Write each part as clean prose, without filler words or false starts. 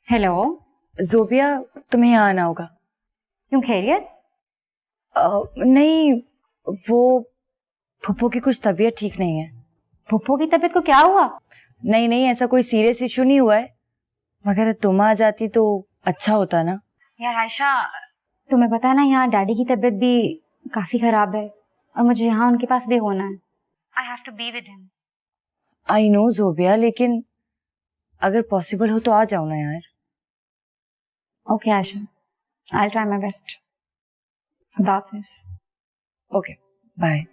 Hello. Zobia, तुम्हें यहाँ आना होगा। क्यों, खैरियत? नहीं, वो फुप्पो की कुछ तबीयत ठीक नहीं है। फुप्पो की तबीयत को क्या हुआ? नहीं नहीं, ऐसा कोई सीरियस इशू नहीं हुआ है, मगर तुम आ जाती तो अच्छा होता ना। यार आयशा, तुम्हें पता है ना, यहाँ डैडी की तबीयत भी काफी खराब है और मुझे यहाँ उनके पास भी होना है। I have to be with him. I know Zobia, लेकिन अगर पॉसिबल हो तो आ जाओ ना यार। Okay Ayesha, I will try my best. खुदा हाफिज। Okay, bye.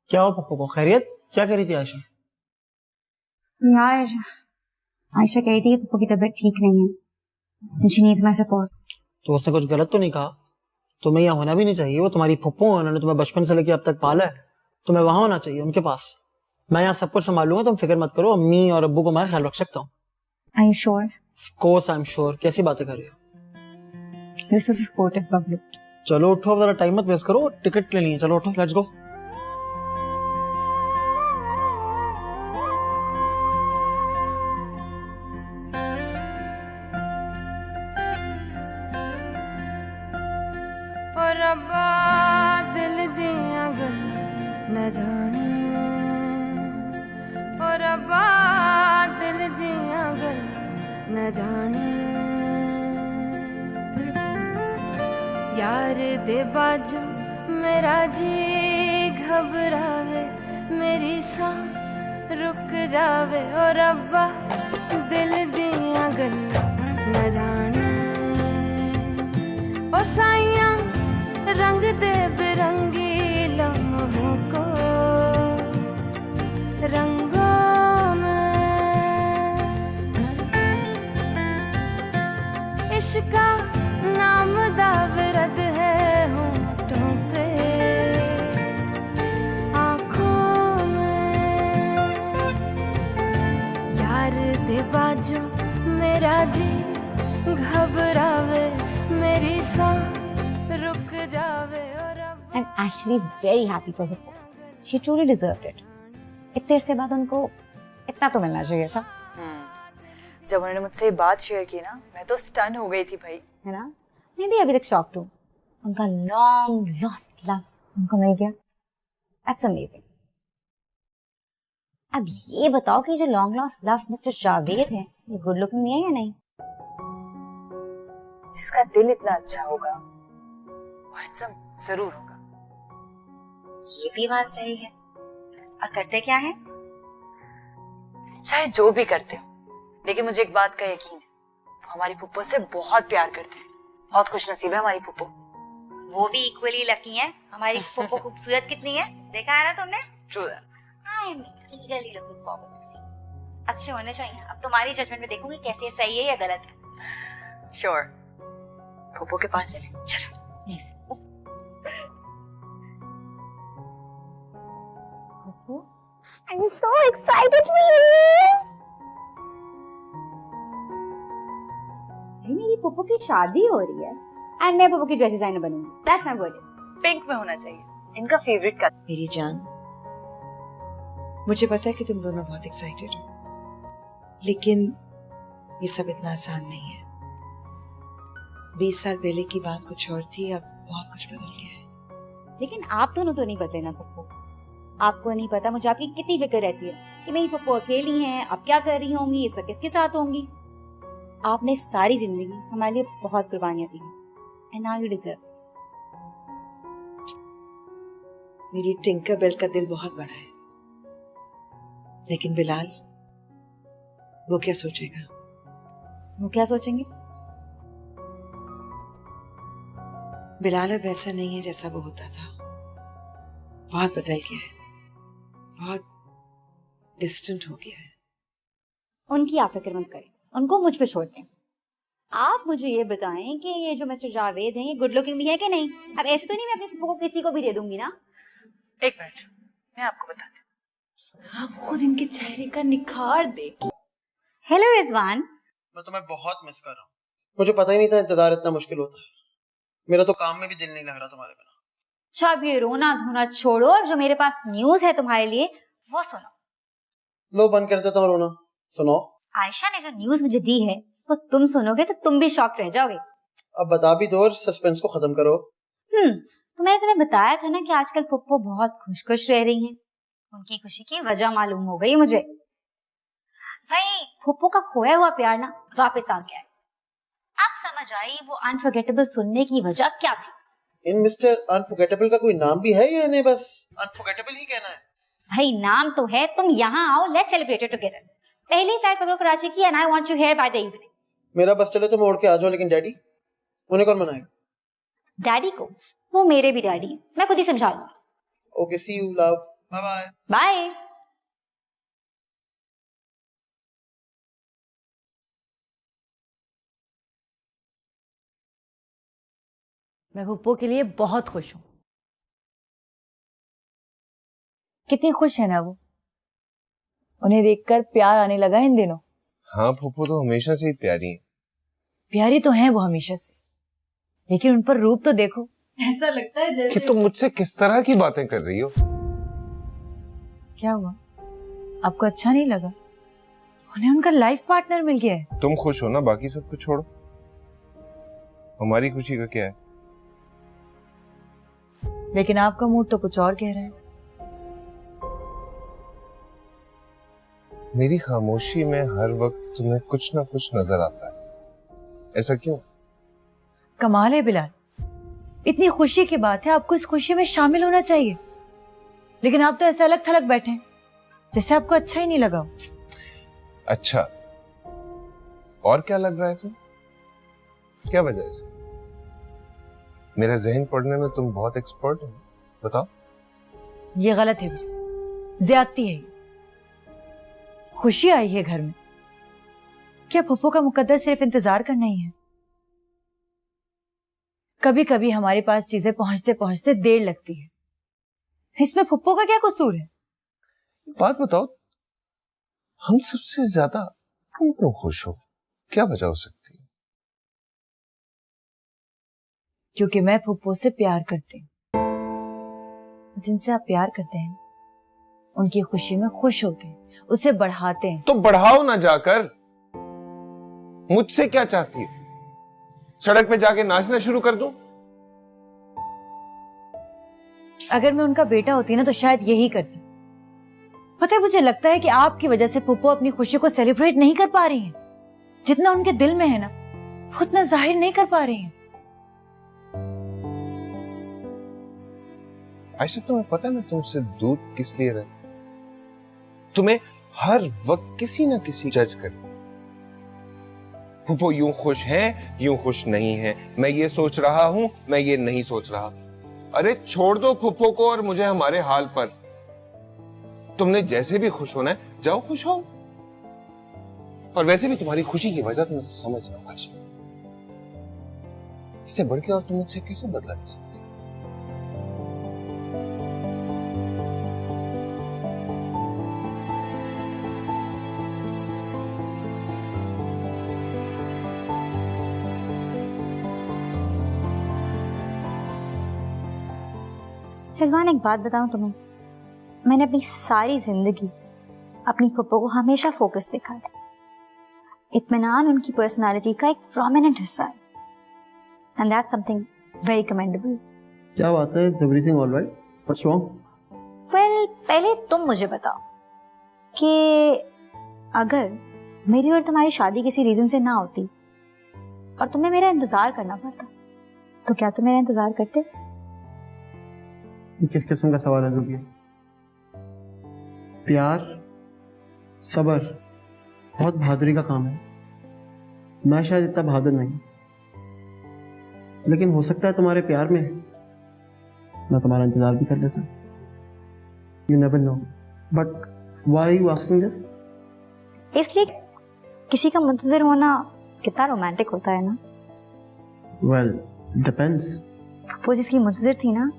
क्या हुआ पप्पू को? खैरियत? क्या कह रही थी आयशा? यार आयशा कह रही थी पप्पू की तबीयत ठीक नहीं है। She needs my support. तो उसने कुछ गलत तो नहीं कहा? तुम्हें यहाँ होना भी नहीं चाहिए, वो तुम्हारी फुप्पो है, उन्होंने तुम्हें बचपन से लेके अब तक पाला है, तुम्हें वहां होना चाहिए उनके पास। मैं यहाँ सब कुछ संभालूंगा, तुम फिक्र मत करो, अम्मी और अब्बू को मैं ख्याल रख सकता हूँ। Are you sure? Of course I am sure. कैसी बातें कर रही हो? You are so supportive Bablu. चलो उठो, अब जरा टाइम मत वेस्ट करो, टिकट लेनी है, चलो उठो, लेट्स गो। और अब्बा दिल दिया गल न जाने, और अब्बा दिल दिया गल न जाने, यार दे बाजू मेरा जी घबरावे, मेरी सा रुक जावे, और अब्बा दिल दिया गल न जाने। ओ साइयां रंग दे बिरंगी लम्हों को रंगों में, इश्क का नाम दावरद है होंठों पे आँखों में, यार दे बाजू मेरा जी घबरावे, मेरी सा रुक जावे, और I'm actually very happy for her. She truly deserved it. इतने अरसे बाद उनको इतना तो मिलना चाहिए था। जब उन्होंने मुझसे ये बात शेयर की ना, मैं तो स्टन हो गई थी भाई। है ना? मैं भी अभी तक शॉक्ड हूँ। उनका लॉन्ग लॉस्ट लव उनको मिल गया। That's amazing. अब ये बताओ कि जो long lost love mister Javed है, ये गुड लुकिंग नहीं है या नहीं? जिसका दिल इतना अच्छा होगा वो हैंडसम जरूर होगा। ये भी बात सही है। और करते क्या है? चाहे जो भी करते हो, लेकिन मुझे एक बात का यकीन है, वो हमारी पुप्पो से बहुत प्यार करते हैं। बहुत खुशनसीब है हमारी पुप्पो। वो भी इक्वली लकी है। हमारी पुप्पो खूबसूरत कितनी है, देखा है ना तुमने? True. I am eagerly looking forward to see. अच्छे होने चाहिए। अब तुम्हारी जजमेंट में देखूंगी कैसे सही है या गलत है। श्योर। पुप्पो के पास चलें। चलो। Yes. Pupu, I'm so excited for you. मेरी पुप्पो की शादी हो रही है एंड मैं पुप्पो की ड्रेस डिजाइनर बनूंगी। That's my birthday. पिंक में होना चाहिए, इनका फेवरेट कलर। मेरी जान, मुझे पता है कि तुम दोनों बहुत एक्साइटेड हो, लेकिन ये सब इतना आसान नहीं है। 20 साल पहले की बात कुछ और थी, अब बहुत कुछ बदल गया है। लेकिन आप दोनों तो नहीं बदले ना पुप्पो। आपको नहीं पता मुझे आपकी कितनी फिक्र रहती है कि मेरी पुप्पो अकेली हैं, अब क्या कर रही होंगी, इस वक्त किसके साथ होंगी। आपने सारी जिंदगी हमारे लिए बहुत कुर्बानियां दी हैं and now you deserve this. मेरी टिंकर बेल का दिल बहुत बड़ा है, लेकिन बिलाल वो क्या सोचेगा? वो क्या सोचेंगे? बिलाल अब वैसा नहीं है जैसा वो होता था। बहुत बदल गया है, बहुत डिस्टेंट हो गया है। उनकी आप फिक्र मत करें, उनको मुझ पे छोड़ दें। आप मुझे ये बताएं कि ये जो मिस्टर जावेद हैं, ये गुड लुकिंग भी है कि नहीं? अब ऐसे तो नहीं मैं अपने पुप्पो को किसी को भी दे दूंगी ना। एक मिनट, मैं आपको बताती हूँ। आप खुद इनके चेहरे का निखार देखिए। हेलो रिजवान। मैं तुम्हें बहुत मिस कर रहा हूँ। मुझे पता ही नहीं था इंतजार इतना मुश्किल होता है। मेरा तो काम में भी दिल नहीं लग रहा तुम्हारे बिना। अच्छा अब ये रोना धोना छोड़ो और जो मेरे पास न्यूज है तुम्हारे लिए वो सुनो। लो बंद कर देता हूँ रोना, सुनो। आयशा ने जो न्यूज मुझे दी है वो तुम सुनोगे तो तुम भी शॉक रह जाओगे। अब बता भी दो और सस्पेंस को खत्म करो। तो मैंने तुम्हें बताया था ना कि आजकल पुप्पो बहुत खुश खुश रह रही हैं। उनकी खुशी की वजह मालूम हो गई मुझे। भाई पुप्पो का खोया हुआ प्यार ना वापस आ गया है। आप समझ आई वो अनफॉरगेटेबल सुनने की वजह क्या थी? इन मिस्टर अनफॉरगेटेबल का कोई नाम भी है या इन्हें बस अनफॉरगेटेबल ही कहना है? भाई नाम तो है, तुम यहाँ आओ, लेट्स सेलिब्रेट इट टुगेदर। पहली फ्लाइट पकड़ो कराची की, and I want you here by the evening. मेरा बस चले तो मैं उड़ के आ जाऊं, लेकिन डैडी उन्हें कौन मनाएगा? डैडी को? वो मेरे भी डैडी हैं, मैं खुद ही समझा लूंगी। Okay, see you love, bye bye. Bye. मैं पुप्पो के लिए बहुत खुश हूँ। कितनी खुश है ना वो, उन्हें देखकर प्यार आने लगा इन दिनों। हाँ पुप्पो तो हमेशा से ही प्यारी है। प्यारी तो है वो हमेशा से, लेकिन उन पर रूप तो देखो, ऐसा लगता है जैसे। कि तुम मुझसे किस तरह की बातें कर रही हो? क्या हुआ, आपको अच्छा नहीं लगा? उन्हें उनका लाइफ पार्टनर मिल गया है। तुम खुश हो ना, बाकी सब कुछ छोड़ो। हमारी खुशी का क्या है? लेकिन आपका मूड तो कुछ और कह रहा है। मेरी खामोशी में हर वक्त तुम्हें कुछ ना कुछ नजर आता है, ऐसा क्यों? कमाल है बिलाल, इतनी खुशी की बात है, आपको इस खुशी में शामिल होना चाहिए, लेकिन आप तो ऐसे अलग थलग बैठे हैं जैसे आपको अच्छा ही नहीं लगा। अच्छा, और क्या लग रहा है तुम्हें? क्या वजह है इसकी? मेरा जहन पढ़ने में तुम बहुत एक्सपर्ट हो, बताओ। ये गलत है, ज्यादती है। खुशी आई है घर में, क्या पुप्पो का मुकद्दर सिर्फ इंतजार करना ही है? कभी कभी हमारे पास चीजें पहुंचते पहुंचते देर लगती है, इसमें पुप्पो का क्या कसूर है? बात बताओ, हम सबसे ज्यादा तुम क्यों खुश हो? क्या वजह हो सकती है? क्योंकि मैं पुप्पो से प्यार करती हूँ। जिनसे आप प्यार करते हैं उनकी खुशी में खुश होते हैं, उसे बढ़ाते हैं। तो बढ़ाओ ना जाकर। मुझसे क्या चाहती है? सड़क पे जाके नाचना शुरू कर दूं? अगर मैं उनका बेटा होती ना तो शायद यही करती। पता है, मुझे लगता है कि आपकी वजह से पुप्पो अपनी खुशी को सेलिब्रेट नहीं कर पा रही हैं। जितना उनके दिल में है ना, वो उतना जाहिर नहीं कर पा रही हैं। आयशा, तुम्हें पता है मैं तुमसे दूर किस लिए रहता? तुम्हें हर वक्त किसी ना किसी जज कर, पुप्पो यूं खुश है, यूं खुश नहीं है, मैं ये सोच रहा हूं, मैं ये नहीं सोच रहा। अरे छोड़ दो पुप्पो को और मुझे हमारे हाल पर। तुमने जैसे भी खुश होना है, जाओ खुश हो। और वैसे भी तुम्हारी खुशी की वजह तो मैं समझ रहा हूं आयशा। इससे बढ़ के और तुम मुझसे कैसे बदला ले सकती? रिजवान, एक बात बताऊं तुम्हें, मैंने अपनी सारी जिंदगी अपनी पुप्पो को हमेशा फोकस देखा है। इत्मीनान उनकी पर्सनालिटी का एक प्रोमिनेंट हिस्सा है, and that's something very commendable. क्या बात है? Is everything alright? What's wrong? Well, पहले तुम मुझे बताओ कि अगर मेरी और तुम्हारी शादी किसी रीजन से ना होती और तुम्हें मेरा इंतजार करना पड़ता, तो क्या तुम मेरा इंतजार करते? किस किस्म का सवाल है जुबिया? प्यार, सब्र बहुत बहादुरी का काम है। मैं शायद इतना बहादुर नहीं, लेकिन हो सकता है तुम्हारे प्यार में मैं तुम्हारा इंतजार भी कर लेता। You never know, but why are you asking this? इसलिए किसी का मुंतजिर होना कितना रोमांटिक होता है ना। Well, depends. वो जिसकी मुंतजिर थी ना,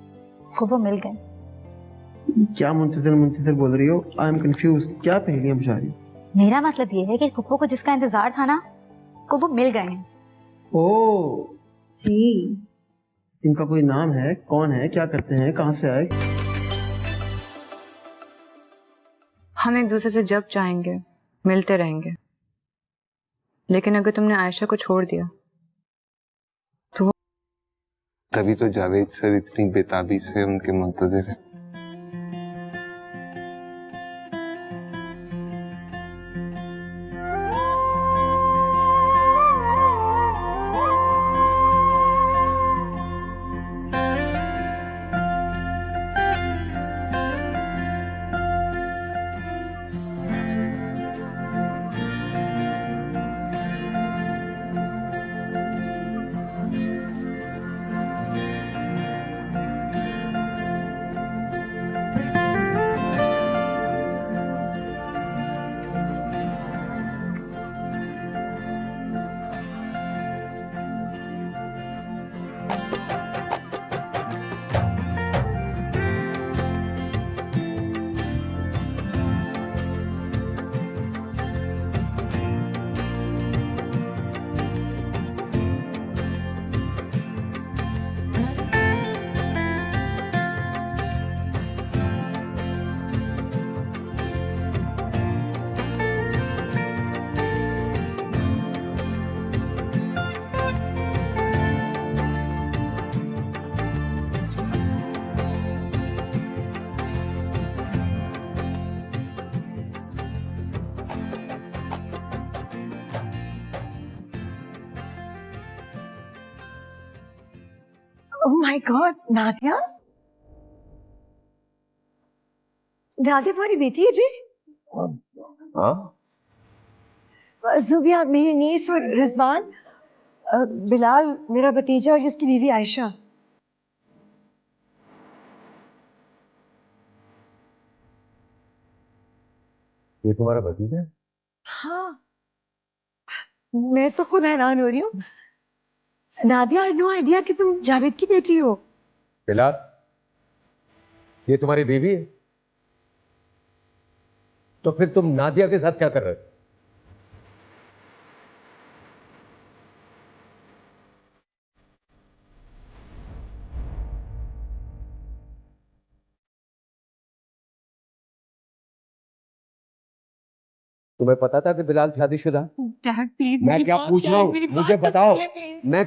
वो मिल गए। क्या मुंतजिर बोल रही हो? I am confused. क्या पहेलियां बुझा रही हो? मेरा मतलब ये है कि पुप्पो को जिसका इंतजार था ना, वो मिल गए हैं। ओह जी। इनका कोई नाम है? कौन है? क्या करते हैं? कहाँ से आए? हम एक दूसरे से जब चाहेंगे मिलते रहेंगे, लेकिन अगर तुमने आयशा को छोड़ दिया तो तभी तो जावेद सर इतनी बेताबी से उनके मुंतजिर है। Oh my God, Nadia, Nadia तुम्हारी बेटी है जी? हाँ, जुबिया मेरी नीस और रिजवान, बिलाल मेरा भतीजा और इसकी बीवी आयशा। ये तुम्हारा भतीजा है? हाँ, मैं तो खुद हैरान हो रही हूँ। नादिया, आई नो आइडिया कि तुम जावेद की बेटी हो। बिलाल, ये तुम्हारी बीवी है? तो फिर तुम नादिया के साथ क्या कर रहे हो? तुम्हें पता था कि बिलाल शादीशुदा? डैड प्लीज, मैं क्या पूछ रहा हूँ, मुझे बताओ। मैं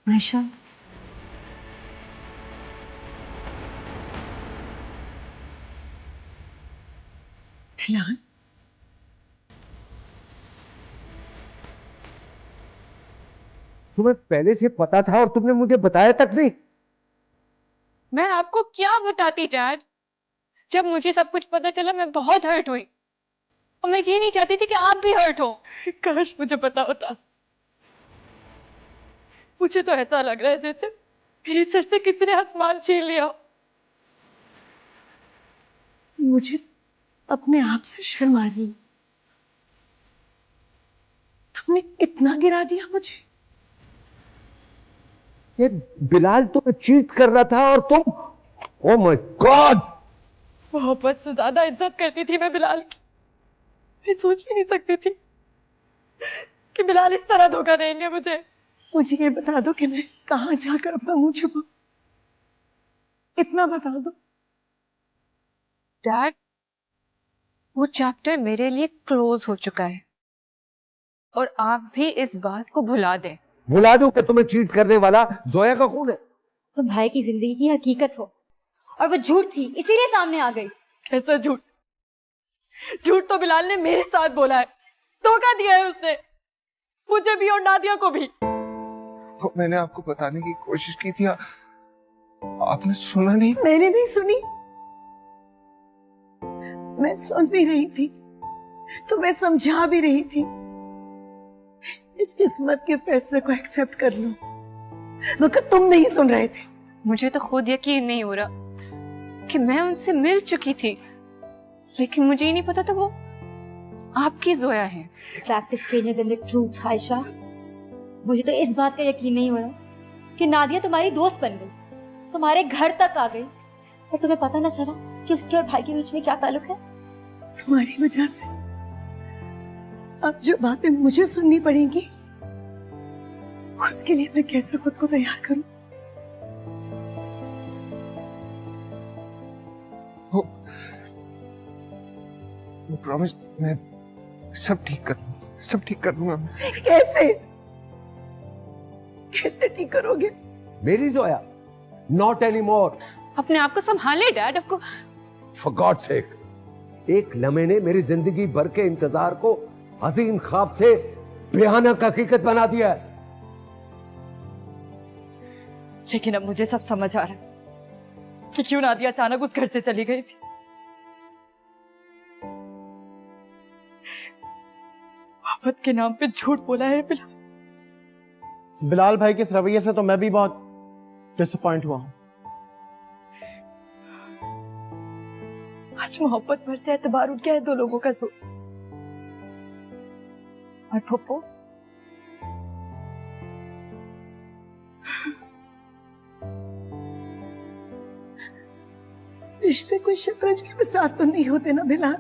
आयशा, बिलाल, तुम्हें पहले से पता था और तुमने मुझे बताया तक नहीं? मैं आपको क्या बताती डैड, जब मुझे सब कुछ पता चला मैं बहुत हर्ट हुई और मैं ये नहीं चाहती थी कि आप भी हर्ट हो। काश मुझे पता होता। मुझे तो ऐसा लग रहा है जैसे मेरे सर से किसी ने आसमान छीन लिया। मुझे अपने आप से शर्म आ रही। तुमने इतना गिरा दिया मुझे। ये बिलाल तुम्हें चीट कर रहा था और तुम, ओह माय गॉड! मोहब्बत से ज्यादा इज्जत करती थी मैं बिलाल की। मैं सोच भी नहीं सकती थी कि बिलाल इस तरह धोखा देंगे मुझे। मुझे ये बता दो कि मैं कहाँ जाकर अपना मुंह छुपाऊं। इतना बता दो। डैड, वो चैप्टर मेरे लिए क्लोज हो चुका है और आप भी इस बात को भुला दें। भुला दूं कि तुम्हें चीट करने वाला जोया का खून है? तो भाई की जिंदगी की हकीकत हो और वो झूठ थी इसीलिए सामने आ गई। कैसा झूठ? झूठ तो बिलाल ने मेरे साथ बोला है, धोखा दिया है उसने, मुझे भी और नादिया को भी। तो मैंने आपको बताने की कोशिश की थी, आपने सुना नहीं। मैंने नहीं सुनी। मैं सुन भी रही थी तो मैं समझा भी रही थी। किस्मत के फैसले को एक्सेप्ट कर लो, मगर तुम नहीं सुन रहे थे। मुझे तो खुद यकीन नहीं हो रहा कि मैं उनसे मिल चुकी थी लेकिन मुझे ही नहीं पता था वो आपकी जोया है। Fact is stranger then the truth Ayesha. मुझे तो इस बात का यकीन नहीं हो रहा कि नादिया तुम्हारी दोस्त बन गई, तुम्हारे घर तक आ गई और तुम्हें पता न चला कि उसके और भाई के बीच में क्या ताल्लुक है। तुम्हारी वजह से अब जो बातें मुझे सुननी पड़ेंगी उसके लिए मैं कैसे खुद को तैयार करूं? प्रॉमिस मैं सब ठीक कर लूंगा। कैसे कैसे ठीक करोगे? मेरी जोया, नॉट एनी मोर। अपने आप को संभाले डैड, आपको फॉर गॉड सेक, एक लम्हे ने मेरी जिंदगी भर के इंतजार को हसीन ख्वाब से भयानक हकीकत बना दिया है। लेकिन अब मुझे सब समझ आ रहा है कि क्यों नादिया अचानक उस घर से चली गई थी। मोहब्बत के नाम पे झूठ बोला है बिलाल। बिलाल भाई के इस रवैये से तो मैं भी बहुत डिसअपॉइंट हुआ हूँ। आज मोहब्बत भर से एतबार उठ गया है दो लोगों का जोर। और पप्पू रिश्ते कोई शतरंज के साथ तो नहीं होते ना बिलाल,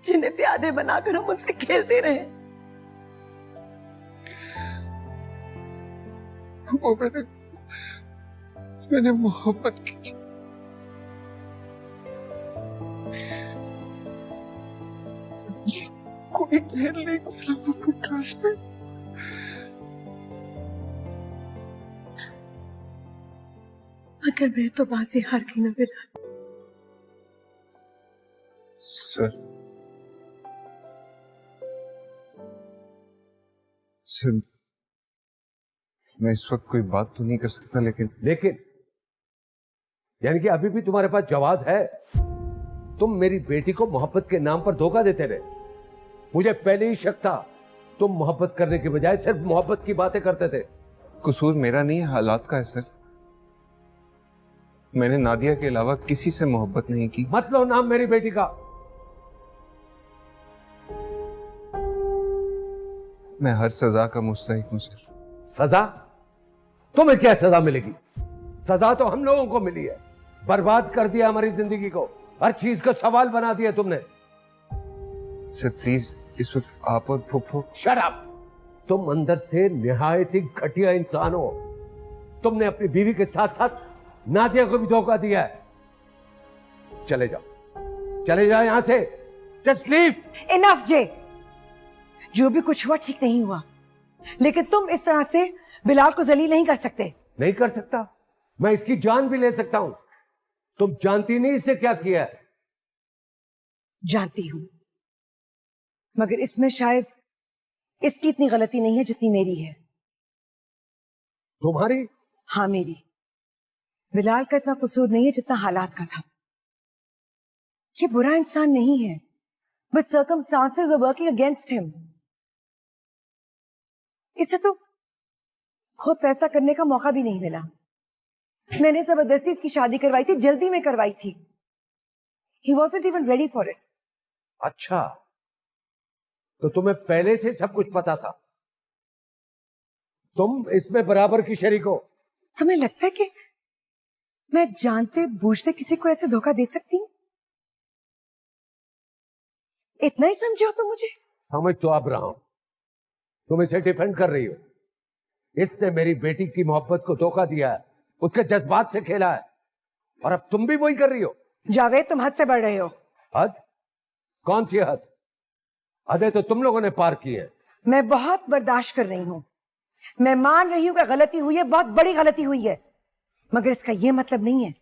जिन्हें प्यादे बनाकर हम उनसे खेलते रहे। वो मैंने मोहब्बत की थी। कोई खेल नहीं खेला वो क्लास में। मगर मैं तो बाजी हार गई ना बिलाल। सर मैं इस वक्त कोई बात तो नहीं कर सकता, लेकिन यानी कि अभी भी तुम्हारे पास जवाब है? तुम मेरी बेटी को मोहब्बत के नाम पर धोखा देते रहे। मुझे पहले ही शक था तुम मोहब्बत करने के बजाय सिर्फ मोहब्बत की बातें करते थे। कसूर मेरा नहीं है, हालात का है सर। मैंने नादिया के अलावा किसी से मोहब्बत नहीं की। मत लो नाम मेरी बेटी का। मैं हर सजा का मुस्तहिक हूं सर। सजा? तुम्हें क्या सजा मिलेगी? सजा तो हम लोगों को मिली है। बर्बाद कर दिया हमारी जिंदगी को, हर चीज को सवाल बना दिया तुमने। सर प्लीज, इस वक्त आप और फुफ्फो। Shut up! तुम अंदर से निहायत ही घटिया इंसान हो। तुमने अपनी बीवी के साथ साथ नादिया को भी धोखा दिया है। चले जाओ यहां से। Just leave. इनफ जे, जो भी कुछ हुआ ठीक नहीं हुआ, लेकिन तुम इस तरह से बिलाल को जलील नहीं कर सकते। नहीं कर सकता? मैं इसकी जान भी ले सकता हूं। तुम जानती नहीं इससे क्या किया है। जानती हूं, मगर इसमें शायद इसकी इतनी गलती नहीं है जितनी मेरी है। तुम्हारी? हाँ मेरी। बिलाल का इतना कसूर नहीं है जितना हालात का था। ये बुरा इंसान नहीं है, but circumstances were working against him. इसे तो खुद फैसला करने का मौका भी नहीं मिला। मैंने जबरदस्ती इसकी शादी करवाई थी, जल्दी में करवाई थी। He wasn't even ready for it. अच्छा, तो तुम्हें पहले से सब कुछ पता था? तुम इसमें बराबर की शरीक हो। तुम्हें लगता है कि मैं जानते बूझते किसी को ऐसे धोखा दे सकती हूँ? इतना ही समझे हो तुम मुझे? समझ तो अब रहा हूं। तुम इसे डिफेंड कर रही हो। इसने मेरी बेटी की मोहब्बत को धोखा दिया है, उसके जज्बात से खेला है, और अब तुम भी वही कर रही हो। जावेद, तुम हद से बढ़ रहे हो। हद? कौन सी हद? हदें तो तुम लोगों ने पार की है। मैं बहुत बर्दाश्त कर रही हूँ। मैं मान रही हूँ कि गलती हुई है, बहुत बड़ी गलती हुई है, मगर इसका यह मतलब नहीं है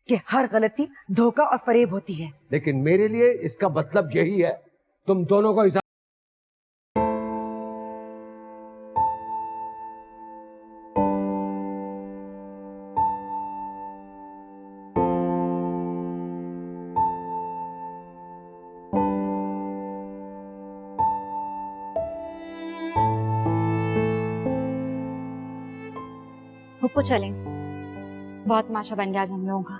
कि हर गलती धोखा और फरेब होती है। लेकिन मेरे लिए इसका मतलब यही है, तुम दोनों को पप्पू चलें, बहुत तमाशा बन गया आज हम लोगों का।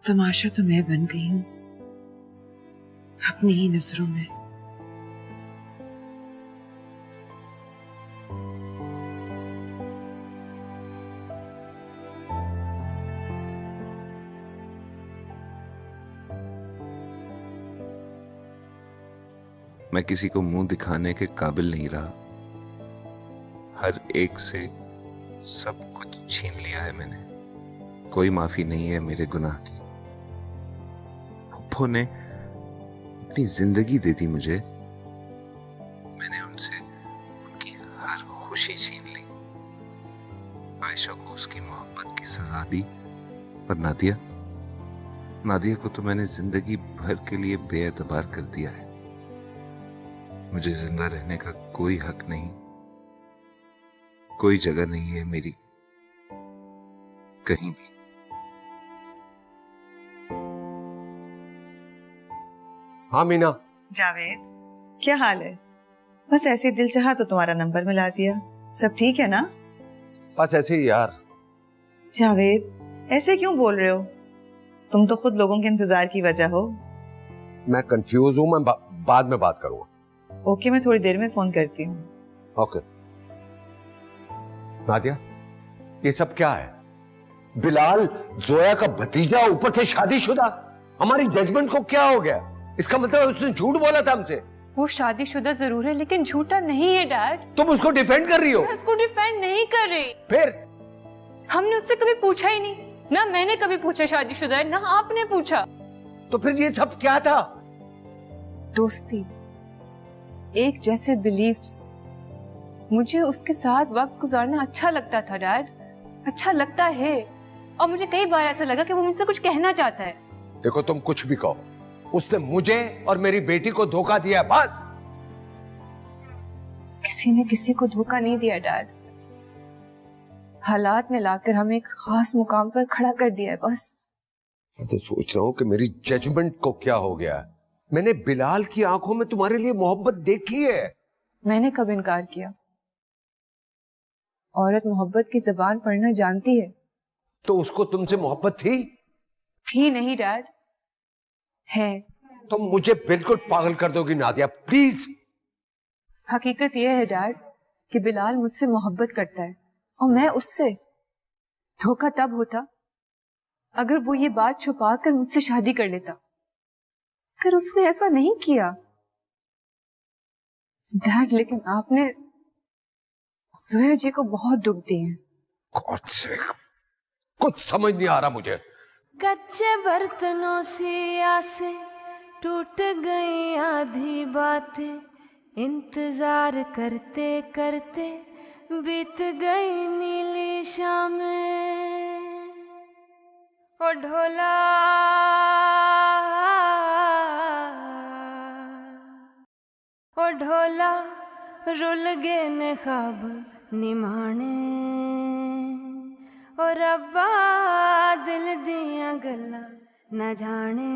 तमाशा तो मैं बन गई हूं अपनी ही नजरों में। मैं किसी को मुंह दिखाने के काबिल नहीं रहा। हर एक से सब कुछ छीन लिया है मैंने। कोई माफी नहीं है मेरे गुनाह की। फुप्पो ने अपनी जिंदगी दे दी मुझे। मैंने उनसे उनकी हर खुशी छीन ली। आयशा को उसकी मोहब्बत की सजा दी, पर नादिया को तो मैंने जिंदगी भर के लिए बेएतबार कर दिया है। मुझे जिंदा रहने का कोई हक नहीं, कोई जगह नहीं है मेरी कहीं भी। हाँ मीना। जावेद, क्या हाल है? बस ऐसे ही दिल चाहा तो तुम्हारा नंबर मिला दिया। सब ठीक है ना? बस ऐसे ही यार। जावेद, ऐसे क्यों बोल रहे हो? तुम तो खुद लोगों के इंतजार की वजह हो। मैं कंफ्यूज हूं, मैं बाद में बात करूंगा। ओके, मैं थोड़ी देर में फोन करती हूँ। ओके। नादिया, ये सब क्या है? बिलाल जोया का भतीजा, ऊपर से शादीशुदा। हमारी जजमेंट को क्या हो गया? इसका मतलब उसने झूठ बोला था हमसे। वो शादीशुदा जरूर है लेकिन झूठा नहीं है डैड। तुम उसको डिफेंड कर रही हो? मैं उसको डिफेंड नहीं कर रही। फिर? हमने उससे कभी पूछा ही नहीं। ना मैंने कभी पूछा शादीशुदा है, ना आपने पूछा। तो फिर ये सब क्या था? दोस्ती, एक जैसे बिलीफ्स। मुझे उसके साथ वक्त गुजारना अच्छा लगता था डैड, अच्छा लगता है। और मुझे कई बार ऐसा लगा कि वो मुझसे कुछ कहना चाहता है। देखो, तुम कुछ भी कहो, उसने मुझे और मेरी बेटी को धोखा दिया है, बस। किसी ने किसी को धोखा नहीं दिया डैड। हालात ने लाकर हमें एक खास मुकाम पर खड़ा कर दिया है, बस। मैं तो सोच रहा हूं कि मेरी जजमेंट को क्या हो गया है। मैंने बिलाल की आंखों में तुम्हारे लिए मोहब्बत देखी है। मैंने कब इनकार किया? औरत मोहब्बत की जबान पढ़ना जानती है। तो उसको तुमसे मोहब्बत थी नहीं डैड, है। तो मुझे बिल्कुल पागल कर दोगी नादिया, प्लीज। हकीकत यह है डैड कि बिलाल मुझसे मोहब्बत करता है और मैं उससे। धोखा तब होता अगर वो ये बात छुपाकर मुझसे शादी कर लेता, पर उसने ऐसा नहीं किया डैड। लेकिन आपने जोया जी को बहुत दुख दिए हैं। कुछ समझ नहीं आ रहा मुझे। कच्चे बर्तनों सी आसे टूट गई आधी बातें, इंतजार करते करते बीत गई नीली शामें। ओ ढोला ओ ढोला रुल गए ने ख्वाब निमाने। और रब्बा दिल दियां गल्लां न जाने।